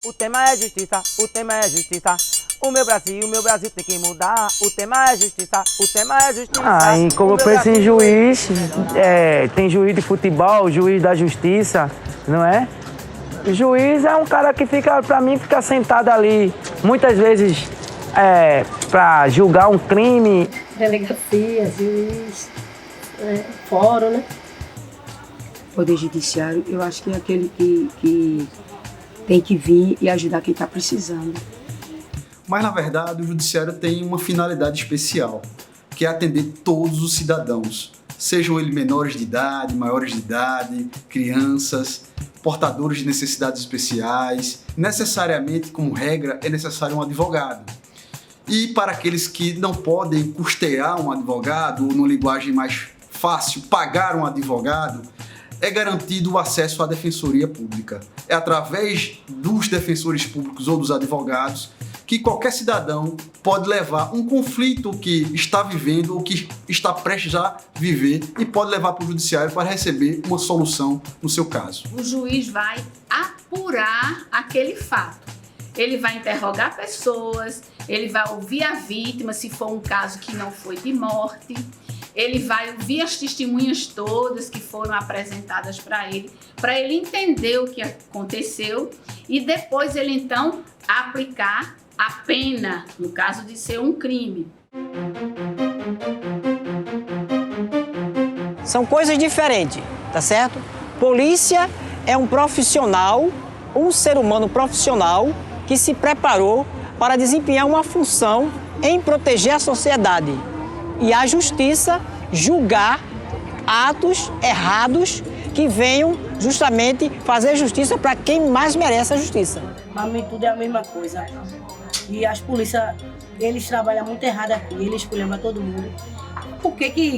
O tema é justiça, o tema é justiça. O meu Brasil tem que mudar. O tema é justiça, o tema é justiça. E como eu penso em juiz, tem juiz de futebol, juiz da justiça, não é? O juiz é um cara que fica, pra mim, fica sentado ali, muitas vezes, pra julgar um crime. Delegacia, juiz, fórum, né? Poder Judiciário, eu acho que é aquele que tem que vir e ajudar quem está precisando. Mas, na verdade, o Judiciário tem uma finalidade especial, que é atender todos os cidadãos, sejam eles menores de idade, maiores de idade, crianças, portadores de necessidades especiais. Necessariamente, como regra, é necessário um advogado. E para aqueles que não podem custear um advogado, ou numa linguagem mais fácil, pagar um advogado, é garantido o acesso à defensoria pública. É através dos defensores públicos ou dos advogados que qualquer cidadão pode levar um conflito que está vivendo ou que está prestes a viver e pode levar para o judiciário para receber uma solução no seu caso. O juiz vai apurar aquele fato. Ele vai interrogar pessoas, ele vai ouvir a vítima, se for um caso que não foi de morte. Ele vai ouvir as testemunhas todas que foram apresentadas para ele entender o que aconteceu e depois ele então aplicar a pena, no caso de ser um crime. São coisas diferentes, tá certo? Polícia é um profissional, um ser humano profissional que se preparou para desempenhar uma função em proteger a sociedade. E a justiça julgar atos errados que venham justamente fazer justiça para quem mais merece a justiça. Para mim tudo é a mesma coisa. E as polícias, eles trabalham muito errado aqui, eles escolhem todo mundo.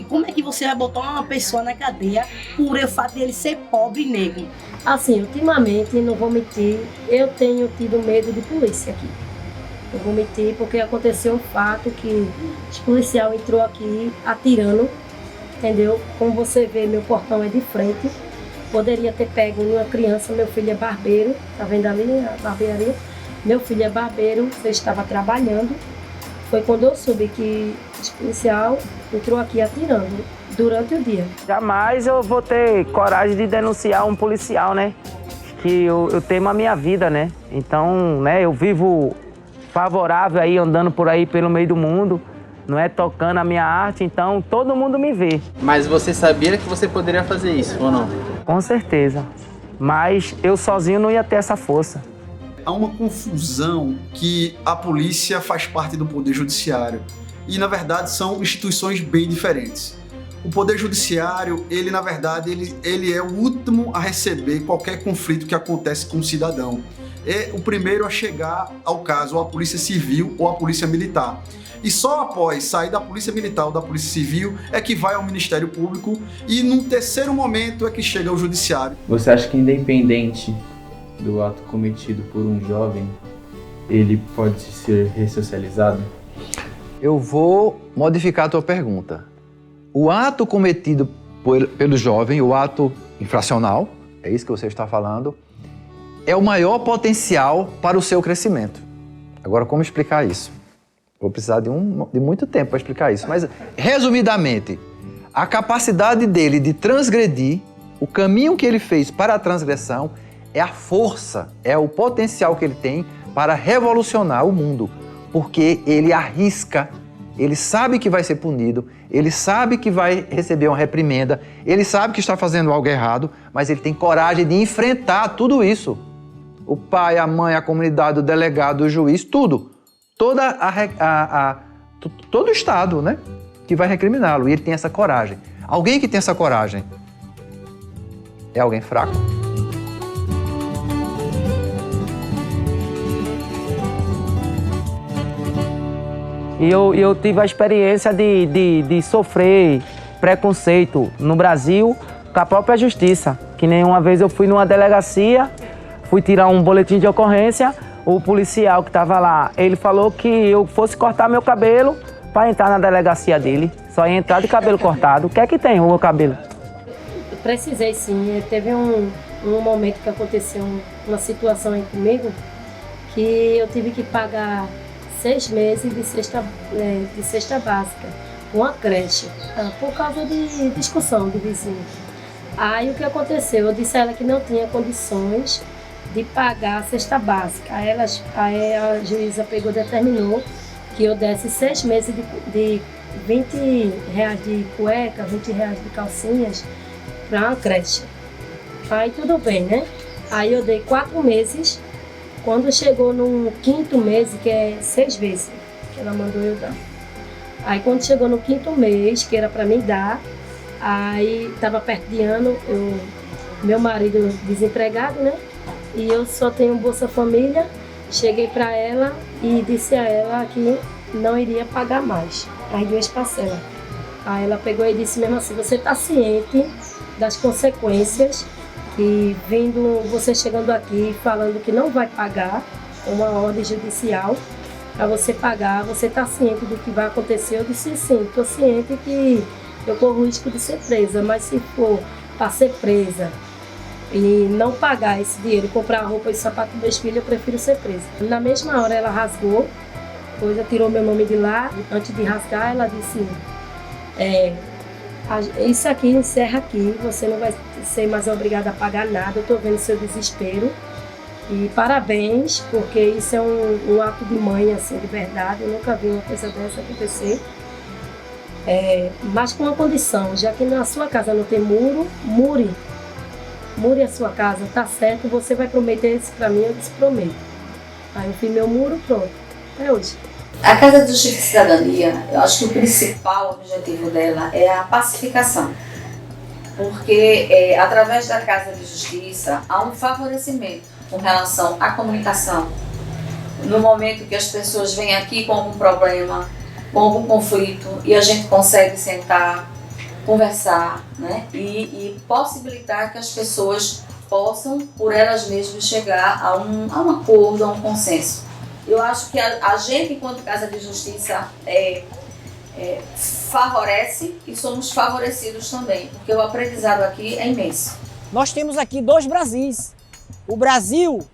Como é que você vai botar uma pessoa na cadeia por o fato de ele ser pobre e negro? Assim, ultimamente, não vou mentir, eu tenho tido medo de polícia aqui. Eu vou mentir porque aconteceu um fato que o policial entrou aqui atirando, entendeu? Como você vê, meu portão é de frente. Poderia ter pego uma criança, meu filho é barbeiro, tá vendo ali a barbearia? Meu filho é barbeiro, eu estava trabalhando. Foi quando eu soube que o policial entrou aqui atirando durante o dia. Jamais eu vou ter coragem de denunciar um policial, né? Que eu temo a minha vida, né? Então, né, eu vivo favorável aí, andando por aí pelo meio do mundo, não é, tocando a minha arte, então todo mundo me vê. Mas você sabia que você poderia fazer isso, ou não? Com certeza, mas eu sozinho não ia ter essa força. Há uma confusão que a polícia faz parte do Poder Judiciário e, na verdade, são instituições bem diferentes. O Poder Judiciário, ele, na verdade, ele é o último a receber qualquer conflito que acontece com o cidadão. É o primeiro a chegar ao caso, ou a Polícia Civil ou a Polícia Militar. E só após sair da Polícia Militar ou da Polícia Civil é que vai ao Ministério Público e, num terceiro momento, é que chega ao Judiciário. Você acha que, independente do ato cometido por um jovem, ele pode ser ressocializado? Eu vou modificar a tua pergunta. O ato cometido pelo jovem, o ato infracional, é isso que você está falando, é o maior potencial para o seu crescimento. Agora, como explicar isso? Vou precisar de muito tempo para explicar isso. Mas, resumidamente, a capacidade dele de transgredir, o caminho que ele fez para a transgressão, é a força, é o potencial que ele tem para revolucionar o mundo. Porque ele arrisca, ele sabe que vai ser punido, ele sabe que vai receber uma reprimenda, ele sabe que está fazendo algo errado, mas ele tem coragem de enfrentar tudo isso. O pai, a mãe, a comunidade, o delegado, o juiz, tudo. Todo o Estado, né, que vai recriminá-lo. E ele tem essa coragem. Alguém que tem essa coragem é alguém fraco. E eu tive a experiência de sofrer preconceito no Brasil com a própria justiça. Que nem uma vez eu fui numa delegacia, fui tirar um boletim de ocorrência, o policial que estava lá, ele falou que eu fosse cortar meu cabelo para entrar na delegacia dele. Só ia entrar de cabelo cortado. O que é que tem o meu cabelo? Eu precisei sim, teve um momento que aconteceu uma situação aí comigo, que eu tive que pagar 6 meses de cesta básica, uma creche, por causa de discussão de vizinho. Aí o que aconteceu? Eu disse a ela que não tinha condições de pagar a cesta básica. Aí a juíza determinou que eu desse 6 meses de R$20 de cueca, R$20 de calcinhas para uma creche. Aí tudo bem, né? Aí eu dei 4 meses. Quando chegou no 5º mês, que é 6 vezes que ela mandou eu dar. Aí quando chegou no 5º mês, que era para mim dar, aí estava perto de ano, meu marido desempregado, né? E eu só tenho Bolsa Família. Cheguei para ela e disse a ela que não iria pagar mais as 2 parcelas. Aí ela pegou e disse mesmo assim: você está ciente das consequências que, vendo você chegando aqui falando que não vai pagar, uma ordem judicial para você pagar, você está ciente do que vai acontecer? Eu disse sim, estou ciente que eu corro o risco de ser presa, mas se for para ser presa e não pagar esse dinheiro, comprar roupa e sapato dos meus filhos, eu prefiro ser presa. Na mesma hora ela rasgou, depois tirou meu nome de lá. Antes de rasgar, ela disse: isso aqui encerra aqui, você não vai ser mais obrigada a pagar nada, eu estou vendo seu desespero. E parabéns, porque isso é um ato de mãe, assim, de verdade. Eu nunca vi uma coisa dessa acontecer. Mas com uma condição: já que na sua casa não tem muro, mure a sua casa, tá certo? Você vai prometer isso pra mim? Eu disse: prometo. Aí eu fiz meu muro, pronto, até hoje. A Casa de Justiça e Cidadania, eu acho que o principal objetivo dela é a pacificação, porque através da Casa de Justiça há um favorecimento com relação à comunicação. No momento que as pessoas vêm aqui com algum problema, com algum conflito, e a gente consegue sentar, conversar, né? E possibilitar que as pessoas possam, por elas mesmas, chegar a um acordo, a um consenso. Eu acho que a gente, enquanto Casa de Justiça, favorece e somos favorecidos também, porque o aprendizado aqui é imenso. Nós temos aqui 2 Brasis. O Brasil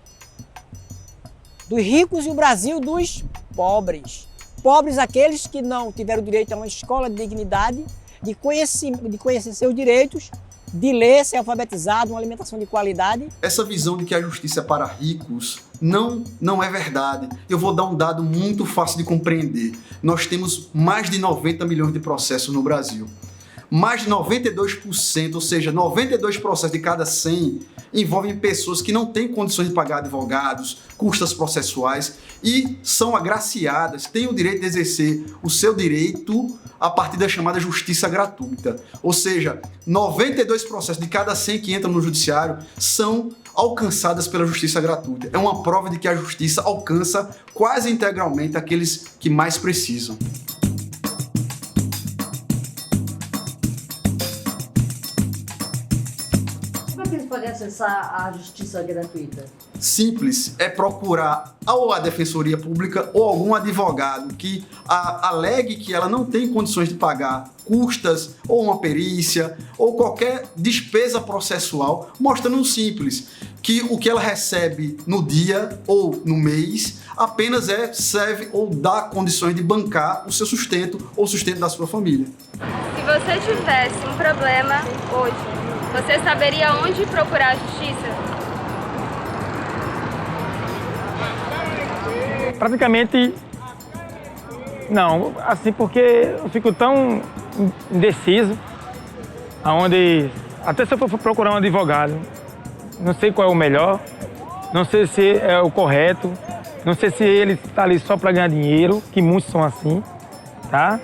dos ricos e o Brasil dos pobres. Pobres aqueles que não tiveram direito a uma escola de dignidade, de conhecer seus direitos, de ler, ser alfabetizado, uma alimentação de qualidade. Essa visão de que a justiça é para ricos não é verdade. Eu vou dar um dado muito fácil de compreender. Nós temos mais de 90 milhões de processos no Brasil. Mais de 92%, ou seja, 92 processos de cada 100 envolvem pessoas que não têm condições de pagar advogados, custas processuais e são agraciadas, têm o direito de exercer o seu direito a partir da chamada justiça gratuita. Ou seja, 92 processos de cada 100 que entram no judiciário são alcançadas pela justiça gratuita. É uma prova de que a justiça alcança quase integralmente aqueles que mais precisam. Como é que eles podem acessar a justiça gratuita? Simples, é procurar ou a Defensoria Pública ou algum advogado que alegue que ela não tem condições de pagar custas ou uma perícia ou qualquer despesa processual, mostrando simples que o que ela recebe no dia ou no mês apenas serve ou dá condições de bancar o seu sustento ou o sustento da sua família. Se você tivesse um problema hoje, você saberia onde procurar a justiça? Praticamente não, assim, porque eu fico tão indeciso, aonde até se eu for procurar um advogado, não sei qual é o melhor, não sei se é o correto, não sei se ele está ali só para ganhar dinheiro, que muitos são assim, tá?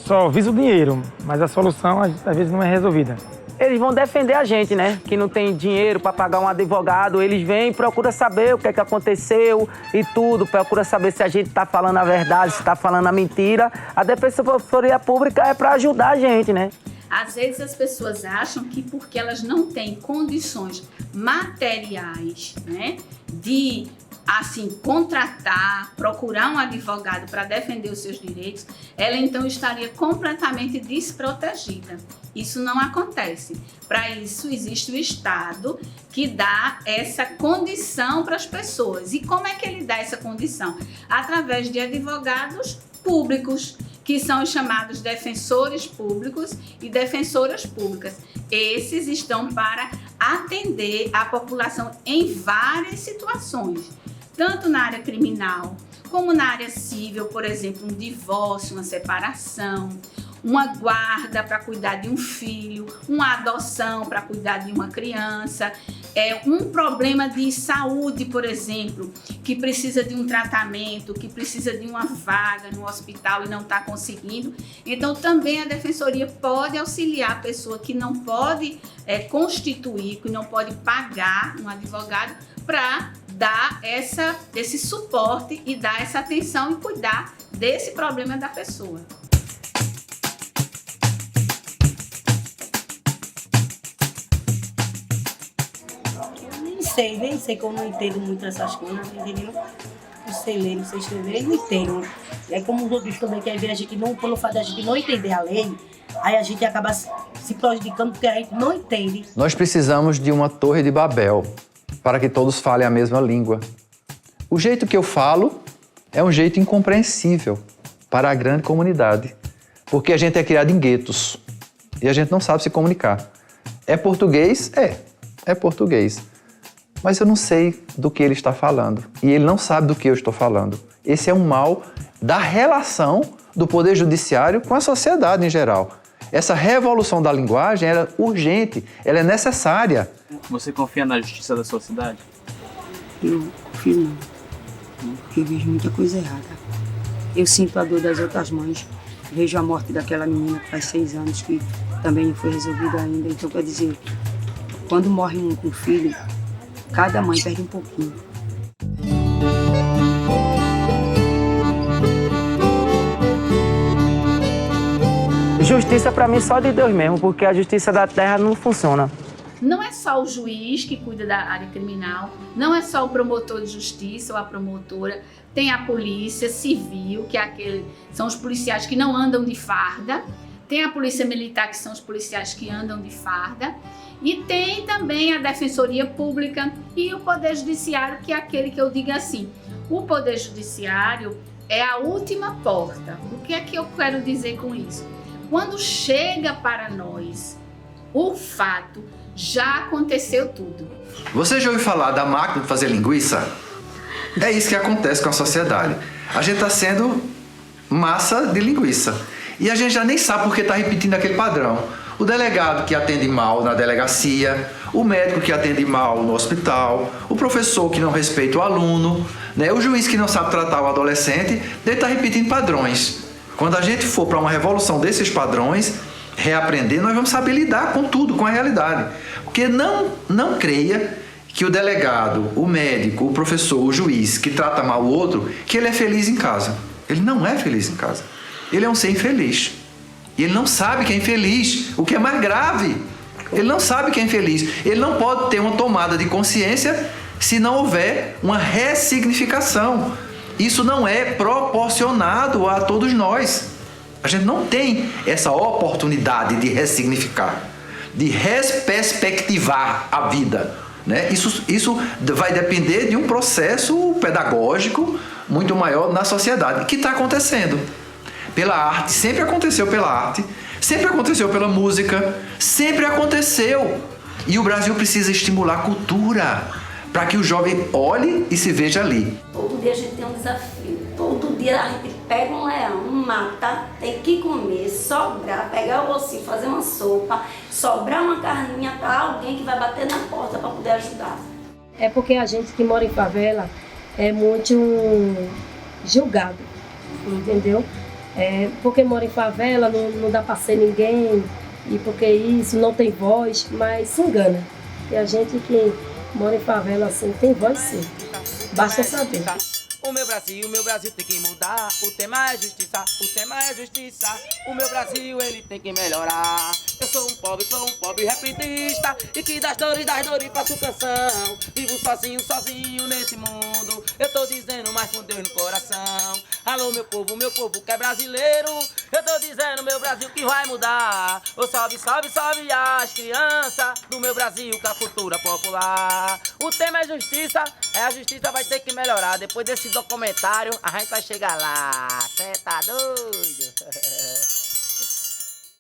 Só visa o dinheiro, mas a solução às vezes não é resolvida. Eles vão defender a gente, né? Que não tem dinheiro para pagar um advogado. Eles vêm e procuram saber o que é que aconteceu e tudo. Procura saber se a gente tá falando a verdade, se tá falando a mentira. A Defensoria Pública é para ajudar a gente, né? Às vezes as pessoas acham que porque elas não têm condições materiais, né, de assim, contratar, procurar um advogado para defender os seus direitos, ela então estaria completamente desprotegida. Isso não acontece. Para isso, existe o Estado que dá essa condição para as pessoas. E como é que ele dá essa condição? Através de advogados públicos, que são os chamados defensores públicos e defensoras públicas. Esses estão para atender a população em várias situações, tanto na área criminal, como na área civil, por exemplo, um divórcio, uma separação, uma guarda para cuidar de um filho, uma adoção para cuidar de uma criança, um problema de saúde, por exemplo, que precisa de um tratamento, que precisa de uma vaga no hospital e não está conseguindo. Então, também a Defensoria pode auxiliar a pessoa que não pode constituir, que não pode pagar um advogado para dar esse suporte e dar essa atenção e cuidar desse problema da pessoa. Nem sei como eu não entendo muito essas coisas, entendeu? Não sei ler, não sei escrever, não entendo. É como os outros também, que às vezes a gente não, pelo fato de a gente não entender a lei, aí a gente acaba se prejudicando porque a gente não entende. Nós precisamos de uma torre de Babel para que todos falem a mesma língua. O jeito que eu falo é um jeito incompreensível para a grande comunidade, porque a gente é criado em guetos e a gente não sabe se comunicar. É português? É português. Mas eu não sei do que ele está falando e ele não sabe do que eu estou falando. Esse é um mal da relação do Poder Judiciário com a sociedade em geral. Essa revolução da linguagem era urgente, ela é necessária. Você confia na justiça da sua cidade? Eu confio não, porque eu vejo muita coisa errada. Eu sinto a dor das outras mães, vejo a morte daquela menina que faz 6 anos que também não foi resolvida ainda. Então, quer dizer, quando morre um filho, cada mãe perde um pouquinho. Justiça para mim só de Deus mesmo, porque a justiça da terra não funciona. Não é só o juiz que cuida da área criminal, não é só o promotor de justiça ou a promotora, tem a polícia civil, que são os policiais que não andam de farda, tem a polícia militar, que são os policiais que andam de farda, e tem também a Defensoria Pública e o Poder Judiciário, que é aquele que eu digo assim, o Poder Judiciário é a última porta. O que é que eu quero dizer com isso? Quando chega para nós o fato, já aconteceu tudo. Você já ouviu falar da máquina de fazer linguiça? É isso que acontece com a sociedade. A gente está sendo massa de linguiça. E a gente já nem sabe porque está repetindo aquele padrão. O delegado que atende mal na delegacia, o médico que atende mal no hospital, o professor que não respeita o aluno, né? O juiz que não sabe tratar o adolescente, ele está repetindo padrões. Quando a gente for para uma revolução desses padrões, reaprender, nós vamos saber lidar com tudo, com a realidade. Porque não creia que o delegado, o médico, o professor, o juiz que trata mal o outro, que ele é feliz em casa. Ele não é feliz em casa. Ele é um ser infeliz. E ele não sabe que é infeliz, o que é mais grave. Ele não sabe que é infeliz. Ele não pode ter uma tomada de consciência se não houver uma ressignificação. Isso não é proporcionado a todos nós. A gente não tem essa oportunidade de ressignificar, de reperspectivar a vida, né? Isso vai depender de um processo pedagógico muito maior na sociedade, que está acontecendo. Pela arte, sempre aconteceu pela arte, sempre aconteceu pela música, sempre aconteceu. E o Brasil precisa estimular a cultura, para que o jovem olhe e se veja ali. Todo dia a gente tem um desafio, todo dia a gente pega um leão, mata, tem que comer, sobrar, pegar o ossinho, fazer uma sopa, sobrar uma carninha para alguém que vai bater na porta para poder ajudar. É porque a gente que mora em favela é muito julgado, entendeu? Porque mora em favela, não dá para ser ninguém, e porque isso, não tem voz, mas se engana. E a gente que mora em favela assim, tem voz sim, basta saber. O meu Brasil tem que mudar. O tema é justiça, o tema é justiça. O meu Brasil, ele tem que melhorar. Eu sou um pobre repentista, e que das dores faço canção. Vivo sozinho nesse mundo. Eu tô dizendo, mas com Deus no coração. Alô, meu povo que é brasileiro. Eu tô dizendo, meu Brasil que vai mudar. Ô, salve as crianças do meu Brasil com a cultura popular. O tema é justiça, a justiça vai ter que melhorar. Depois desse documentário, a gente vai chegar lá. Cê tá doido?